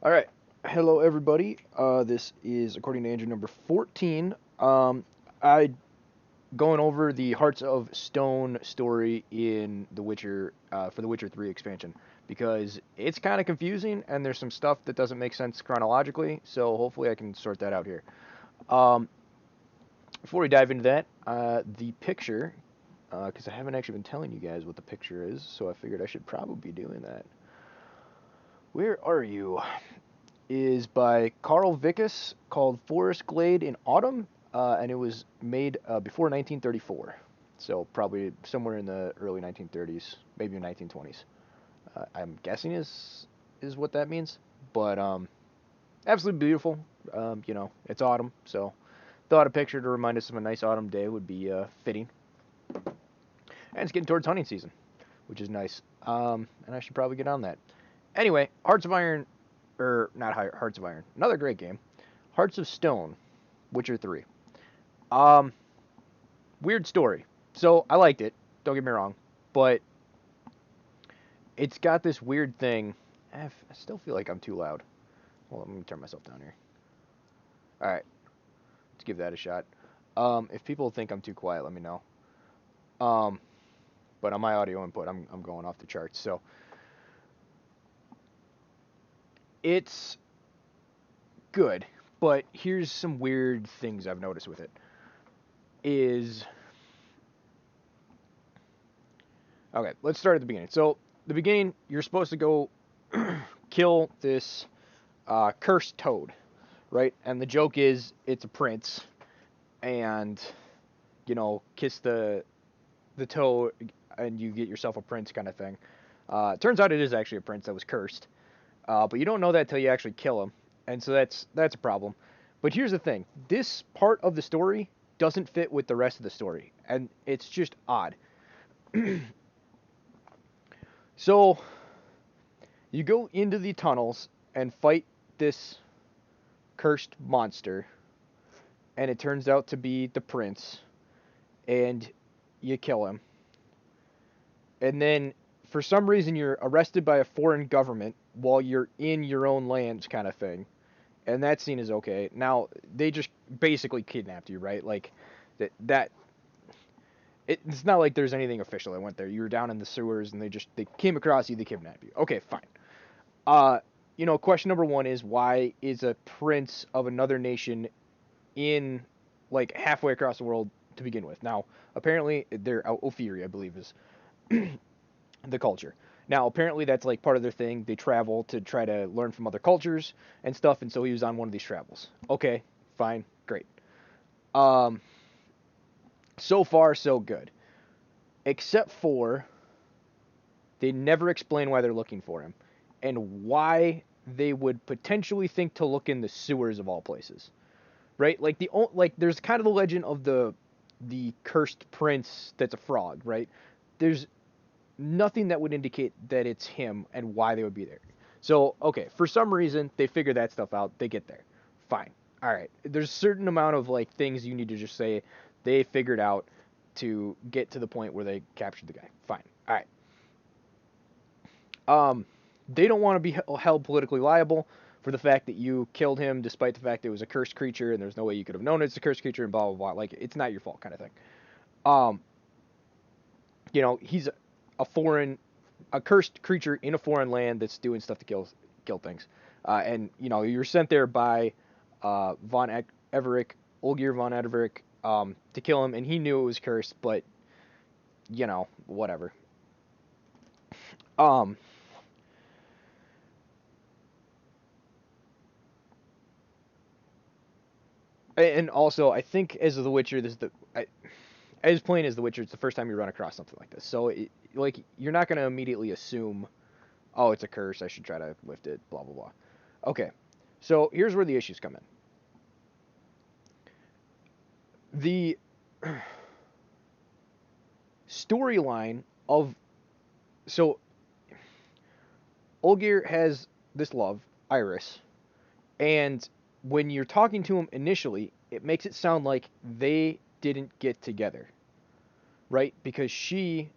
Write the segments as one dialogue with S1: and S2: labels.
S1: All right. Hello, everybody. This is, according to Andrew, number 14. I going over the Hearts of Stone story in The Witcher for the Witcher 3 expansion because it's kind of confusing and there's some stuff that doesn't make sense chronologically. So hopefully I can sort that out here. Um, Before we dive into that, the picture, because I haven't actually been telling you guys what the picture is, so I figured I should probably be doing that. Where are you? Is by Karl Vikas called Forest Glade in Autumn, and it was made before 1934. So probably somewhere in the early 1930s, maybe 1920s. I'm guessing is what that means. But absolutely beautiful. It's autumn, so thought a picture to remind us of a nice autumn day would be fitting. And it's getting towards hunting season, which is nice. And I should probably get on that. Anyway, Hearts of Iron, or not Hearts of Iron, another great game. Hearts of Stone, Witcher 3. Um, Weird story. So I liked it. Don't get me wrong, but it's got this weird thing. I still feel like I'm too loud. Well, let me turn myself down here. All right, let's give that a shot. If people think I'm too quiet, let me know. Um, but on my audio input, I'm going off the charts. So it's good, but here's some weird things I've noticed with it. Is Okay, let's start at the beginning. So, the beginning, you're supposed to go kill this cursed toad, right? And the joke is it's a prince, and kiss the toad, and you get yourself a prince kind of thing. Turns out it is actually a prince that was cursed, but you don't know that till you actually kill him, and so that's a problem. But here's the thing: this part of the story doesn't fit with the rest of the story, and it's just odd. So you go into the tunnels and fight this cursed monster, and it turns out to be the prince, and you kill him. And then, for some reason, you're arrested by a foreign government while you're in your own lands, kind of thing. And that scene is okay. Now, they just basically kidnapped you, right? Like, that it's not like there's anything official that went there. You were down in the sewers, and they came across you, they kidnapped you. Okay, fine. Uh, question number one is why is a prince of another nation in like halfway across the world to begin with? Now, apparently, they're Ophiri, I believe, is the culture. Now, apparently, that's like part of their thing. They travel to try to learn from other cultures and stuff, and so he was on one of these travels. Okay, fine, great. Um, so far, so good. Except for they never explain why they're looking for him and why they would potentially think to look in the sewers of all places, right? Like there's kind of the legend of the cursed prince that's a frog, right? There's nothing that would indicate that it's him and why they would be there. So, okay, for some reason they figure that stuff out, they get there. Fine. All right. There's a certain amount of like things you need to just say they figured out to get to the point where they captured the guy. Fine. All right. Um, they don't want to be held politically liable for the fact that you killed him, despite the fact that it was a cursed creature and there's no way you could have known it's a cursed creature and blah blah blah. Like it's not your fault, kind of thing. Um, he's a foreign, a cursed creature in a foreign land that's doing stuff to kill things, and you're sent there by von Everick, Olgir von Everick, to kill him, and he knew it was cursed, but whatever. Um, and also, I think as The Witcher, as plain as The Witcher, it's the first time you run across something like this. So, you're not going to immediately assume, oh, it's a curse. I should try to lift it. Blah blah blah. Okay, so here's where the issues come in. The storyline of so Olgir has this love, Iris, and when you're talking to him initially, it makes it sound like they didn't get together, right? Because she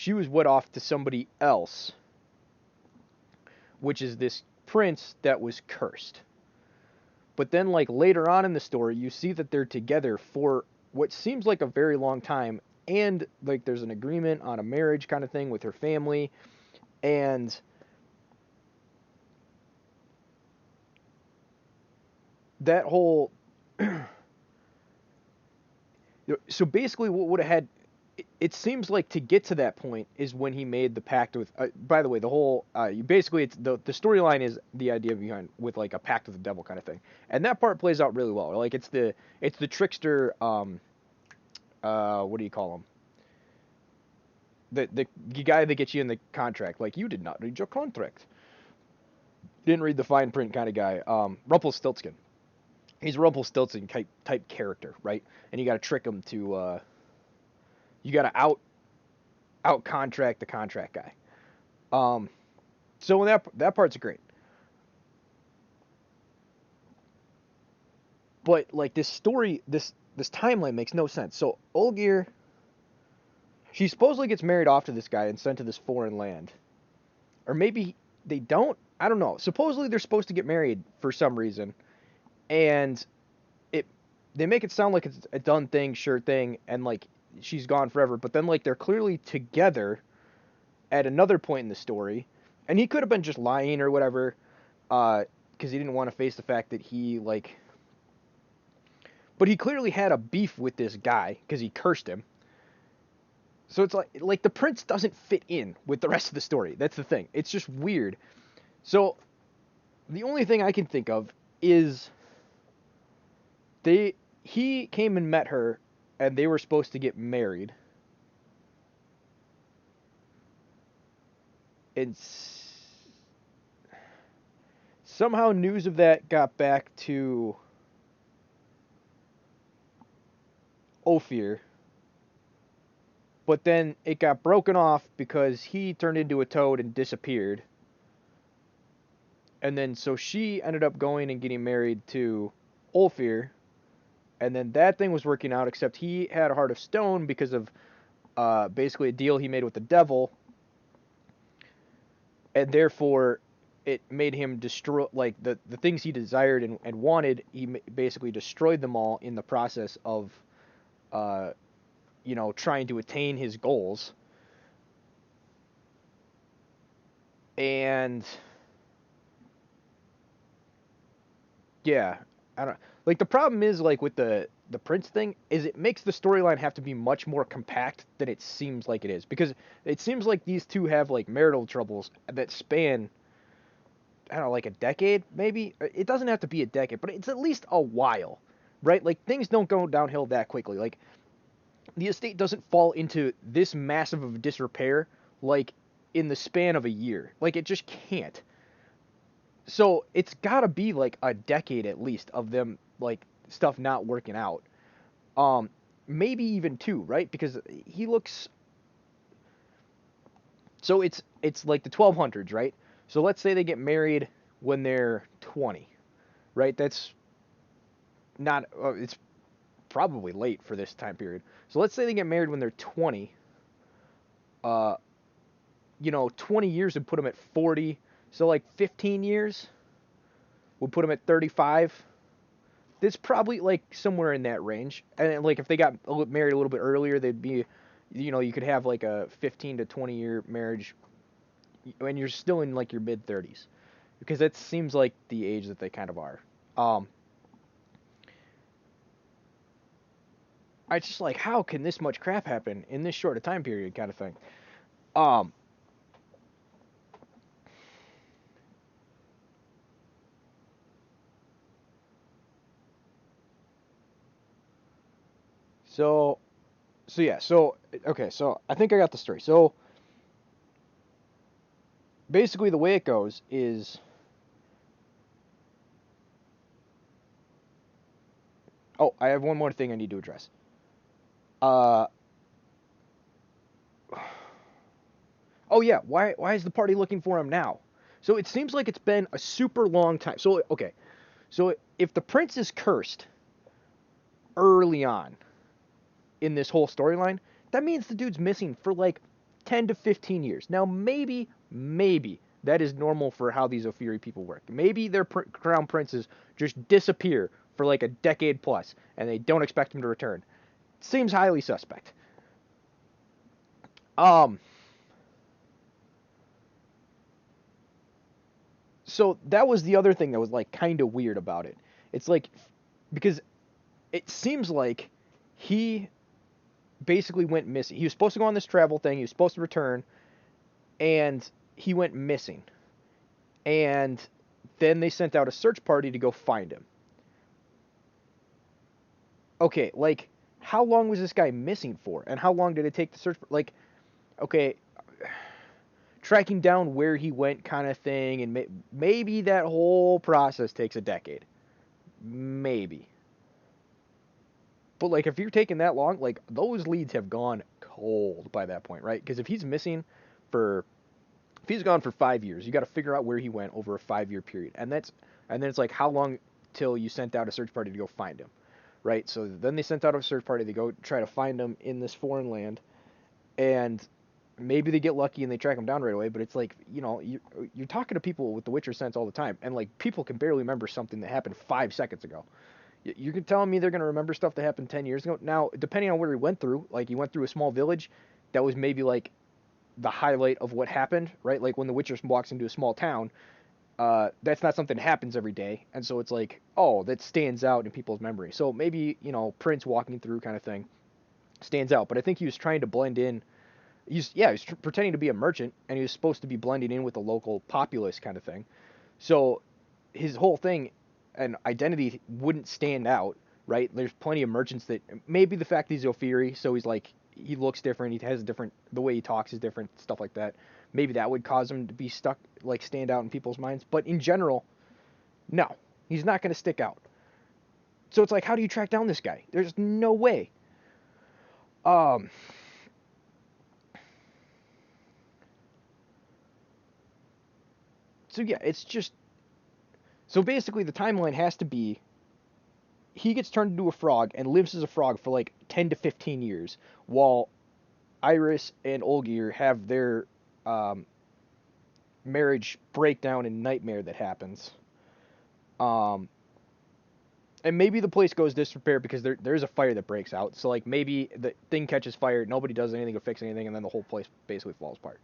S1: was wed off to somebody else which is this prince that was cursed. But then, like, later on in the story, you see that they're together for what seems like a very long time, and like there's an agreement on a marriage kind of thing with her family, and that whole so basically what would have had it seems like to get to that point is when he made the pact with by the way the whole basically it's the storyline is the idea behind with like a pact with the devil kind of thing, and that part plays out really well. Like it's the trickster, what do you call him, the guy that gets you in the contract, like, you did not read your contract, didn't read the fine print kind of guy. Rumpelstiltskin, he's a Rumpelstiltskin type character, right? And you got to trick him to you got to out contract the contract guy. So that part's great. But like this story, this timeline makes no sense. So Olgir, she supposedly gets married off to this guy and sent to this foreign land, or maybe they don't. I don't know. Supposedly they're supposed to get married for some reason, and it they make it sound like it's a done thing, sure thing, and like she's gone forever. But then like they're clearly together at another point in the story, and he could have been just lying or whatever, because he didn't want to face the fact that he like. But he clearly had a beef with this guy because he cursed him. So it's like the prince doesn't fit in with the rest of the story. That's the thing. It's just weird. So the only thing I can think of is he came and met her, and they were supposed to get married. And somehow news of that got back to Ophir, but then it got broken off because he turned into a toad and disappeared. And then so she ended up going and getting married to Ophir, and then that thing was working out, except he had a heart of stone because of basically a deal he made with the devil, and therefore it made him destroy like the things he desired and wanted. He basically destroyed them all in the process of uh, trying to attain his goals. And yeah, I don't like the problem is like with the prince thing is it makes the storyline have to be much more compact than it seems like it is, because it seems like these two have like marital troubles that span, I don't know, like a decade maybe. It doesn't have to be a decade, but it's at least a while, right? Like things don't go downhill that quickly. Like the estate doesn't fall into this massive of disrepair like in the span of a year. Like it just can't. So it's got to be like a decade at least of them like stuff not working out. Um, Maybe even two, right? Because he looks. So it's like the 1200s, right? So let's say they get married when they're 20, right? That's not. It's probably late for this time period. So let's say they get married when they're 20. Uh, 20 years would put them at 40. So like 15 years would put them at 35. It's probably like somewhere in that range. And like if they got married a little bit earlier, they'd be, you could have like a 15 to 20-year marriage, and you're still in like your mid 30s, because that seems like the age that they kind of are. Um, I just like, how can this much crap happen in this short a time period, kind of thing. Um, so yeah, so okay, so I think I got the story. So basically, the way it goes is, oh, I have one more thing I need to address. Uh, oh yeah, why is the party looking for him now? So it seems like it's been a super long time. So okay, so if the prince is cursed early on in this whole storyline, that means the dude's missing for like 10 to 15 years. Now maybe That is normal for how these Ophiri people work. Maybe their crown princes just disappear for like a decade plus, and they don't expect them to return. Seems highly suspect. Um, so that was the other thing that was like kind of weird about it. It's like because it seems like he basically went missing. He was supposed to go on this travel thing. He was supposed to return, and he went missing. And then they sent out a search party to go find him. Okay, like how long was this guy missing for, and how long did it take the search? Like, okay, tracking down where he went, kind of thing, and maybe that whole process takes a decade, maybe. But like, if you're taking that long, like those leads have gone cold by that point, right? Because if he's missing for, if he's gone for 5 years, you got to figure out where he went over a 5 year period, and then it's like how long till you sent out a search party to go find him, right? So then they sent out a search party to go try to find him in this foreign land, and maybe they get lucky and they track him down right away. But it's like, you're talking to people with the Witcher sense all the time, and like people can barely remember something that happened 5 seconds ago. You can tell me they're going to remember stuff that happened 10 years ago. Now, depending on where he went through, like he went through a small village, that was maybe like the highlight of what happened, right? Like when the Witcher walks into a small town, that's not something that happens every day. And so it's like, oh, that stands out in people's memory. So maybe, Prince walking through kind of thing stands out. But I think he was trying to blend in. He was pretending to be a merchant, and he was supposed to be blending in with the local populace kind of thing. So his whole thing and identity wouldn't stand out, right? There's plenty of merchants that maybe the fact that he's Ophiri, so he's like he looks different, he has different, the way he talks is different, stuff like that. Maybe that would cause him to be stuck, like stand out in people's minds. But in general, no, he's not going to stick out. So it's like, how do you track down this guy? There's no way. Um. So yeah, it's just so basically the timeline has to be he gets turned into a frog and lives as a frog for like 10 to 15 years while Iris and Olgir have their um, marriage breakdown and nightmare that happens. Um, and maybe the place goes disrepair because there's a fire that breaks out. So like maybe the thing catches fire, nobody does anything to fix anything, and then the whole place basically falls apart.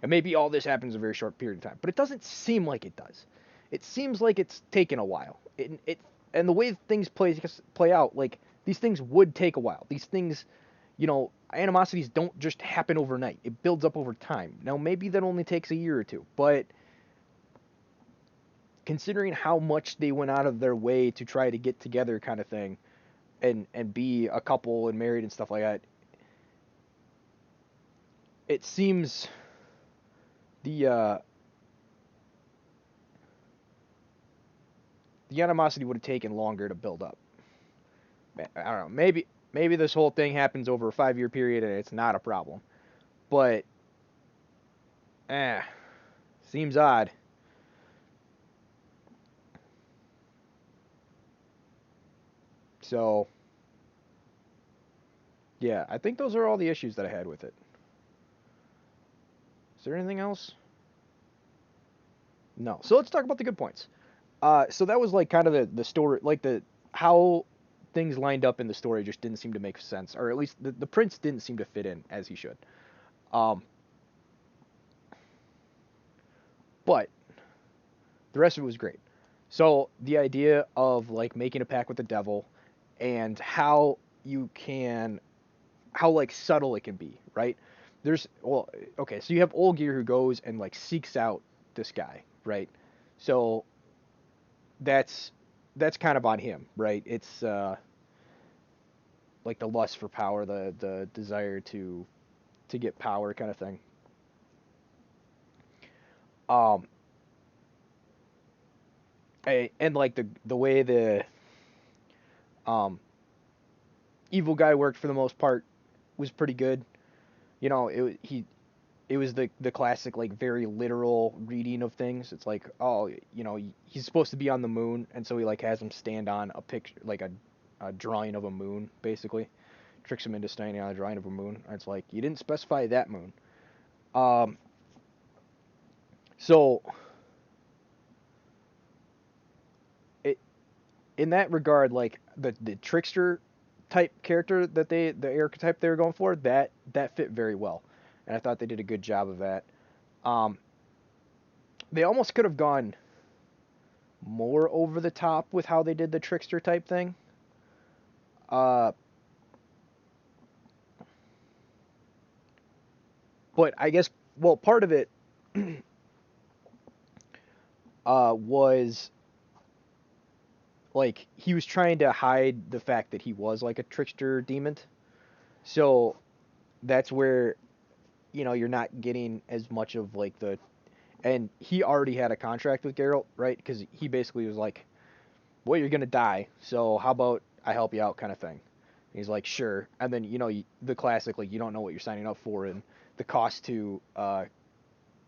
S1: And maybe all this happens in a very short period of time, but it doesn't seem like it does. It seems like it's taken a while. It and the way things play out, like these things would take a while. These things, animosities don't just happen overnight. It builds up over time. Now maybe that only takes a year or two, but considering how much they went out of their way to try to get together, kind of thing, and be a couple and married and stuff like that, it seems the the animosity would have taken longer to build up. I don't know. Maybe this whole thing happens over a 5 year period and it's not a problem. But seems odd. So yeah, I think those are all the issues that I had with it. Is there anything else? No. So let's talk about the good points. So that was like kind of the story, like the how things lined up in the story just didn't seem to make sense, or at least the prince didn't seem to fit in as he should. Um, but the rest of it was great. So the idea of like making a pact with the devil, and how you can, how like subtle it can be, right? Okay, so you have Olgir who goes and like seeks out this guy, right? So that's that's kind of on him, right? It's like the lust for power, the desire to get power, kind of thing. Um, and like the way the um evil guy worked for the most part was pretty good. It was the classic like very literal reading of things. It's like, oh, he's supposed to be on the moon, and so he like has him stand on a picture, like a drawing of a moon, basically tricks him into standing on a drawing of a moon. And it's like, you didn't specify that moon. Um, So it, in that regard, like the trickster type character that the archetype they were going for, that fit very well, and I thought they did a good job of that. Um, they almost could have gone more over the top with how they did the trickster type thing. Uh, but I guess, well, part of it was like he was trying to hide the fact that he was like a trickster demon. So that's where you're not getting as much of like the, and he already had a contract with Geralt, right? Because he basically was like, well, you're gonna die, so how about I help you out, kind of thing. And he's like, sure. And then the classic, like, you don't know what you're signing up for, and the cost to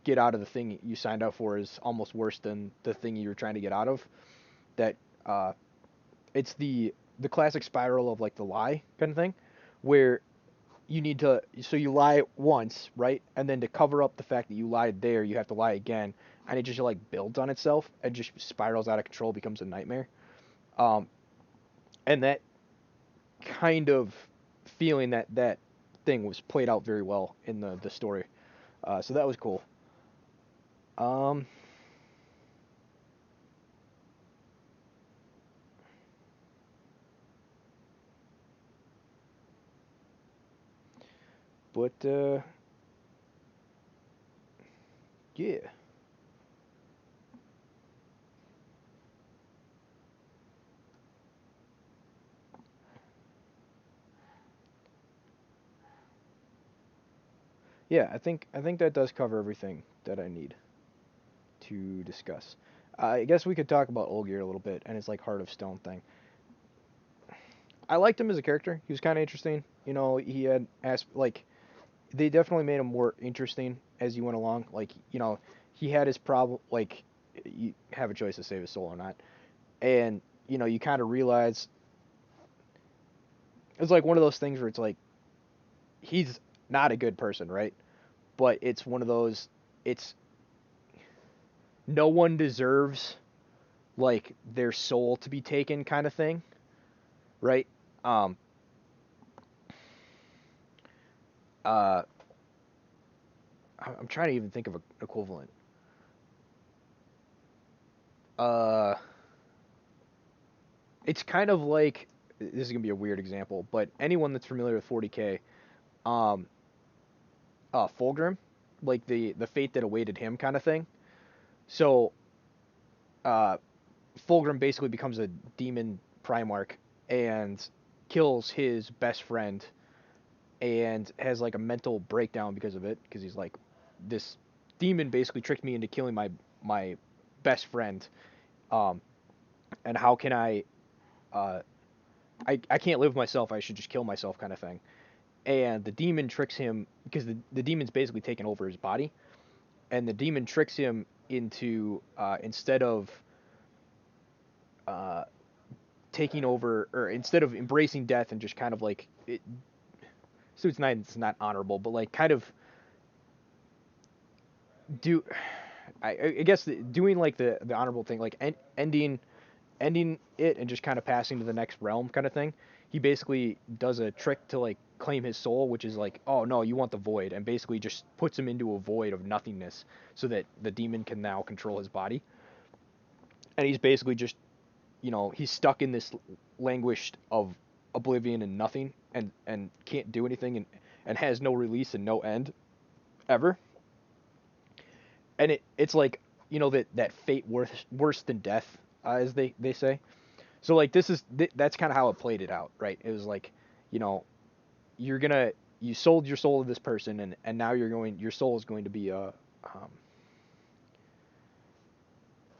S1: get out of the thing you signed up for is almost worse than the thing you were trying to get out of. That uh, it's the classic spiral of like the lie kind of thing, where you need to, so you lie once, right? And then to cover up the fact that you lied there, you have to lie again, and it just like builds on itself and just spirals out of control, becomes a nightmare. Um, and that kind of feeling, that thing was played out very well in the story. So that was cool. Um, but yeah, yeah, I think that does cover everything that I need to discuss. I guess we could talk about Olgier a little bit and his like Heart of Stone thing. I liked him as a character. He was kind of interesting. He had like they definitely made him more interesting as you went along. Like he had his problem. Like you have a choice to save his soul or not, and you kind of realize it's like one of those things where it's like he's not a good person, right? But it's one of those. It's no one deserves like their soul to be taken kind of thing, right? Um, uh, I'm trying to even think of an equivalent. Uh, it's kind of like, this is gonna be a weird example, but anyone that's familiar with 40k, um, Fulgrim, like the fate that awaited him kind of thing. So, uh, Fulgrim basically becomes a demon Primarch and kills his best friend and has like a mental breakdown because of it, because he's like, this demon basically tricked me into killing my best friend. Um, and how can uh, I can't live with myself. I should just kill myself, kind of thing. And the demon tricks him because the demon's basically taken over his body, and the demon tricks him into instead of uh, taking over, or instead of embracing death and just kind of like it. So it's not honorable, but like kind of do. I guess doing like the honorable thing, like ending it and just kind of passing to the next realm kind of thing. He basically does a trick to like claim his soul, which is like, oh no, you want the void, and basically just puts him into a void of nothingness so that the demon can now control his body. And he's basically just, he's stuck in this languish of oblivion and nothing, and can't do anything, and has no release and no end ever. And it's like, that fate worse than death, as they say. So like that's kind of how it played it out, right? It was like, you know, you're gonna you sold your soul to this person, and now your soul is going to be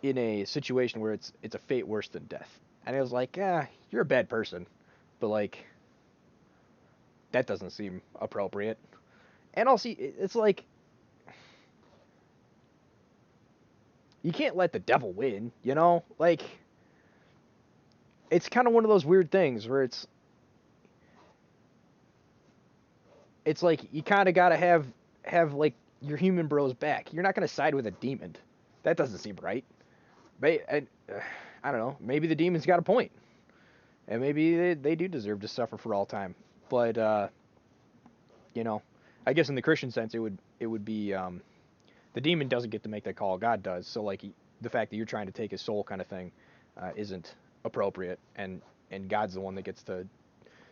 S1: in a situation where it's a fate worse than death. And it was like, yeah, you're a bad person, but like that doesn't seem appropriate. And also, it's like you can't let the devil win, Like it's kind of one of those weird things where it's like you kind of gotta have like your human bro's back. You're not going to side with a demon. That doesn't seem right. I don't know. Maybe the demon's got a point, and maybe they do deserve to suffer for all time. But you know, I guess in the Christian sense, it would be the demon doesn't get to make that call. God does. So like the fact that you're trying to take his soul, kind of thing, isn't appropriate, and God's the one that gets to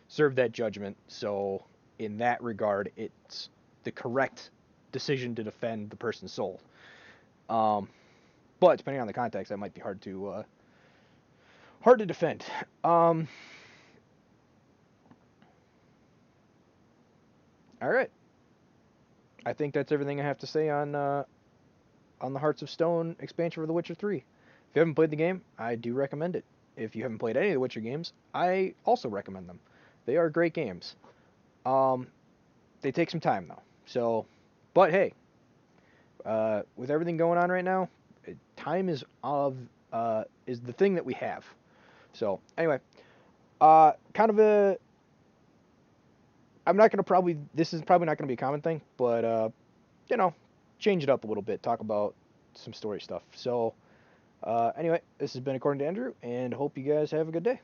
S1: serve that judgment. So in that regard, it's the correct decision to defend the person's soul. Um, but depending on the context, that might be hard to defend. All right, I think that's everything I have to say on the Hearts of Stone expansion for The Witcher 3. If you haven't played the game, I do recommend it. If you haven't played any of the Witcher games, I also recommend them. They are great games. Um, they take some time though. So, but hey, with everything going on right now, time is the thing that we have. So anyway, kind of a. I'm not gonna probably. This is probably not gonna be a common thing, but you know, change it up a little bit. Talk about some story stuff. So anyway, this has been According to Andrew, and hope you guys have a good day.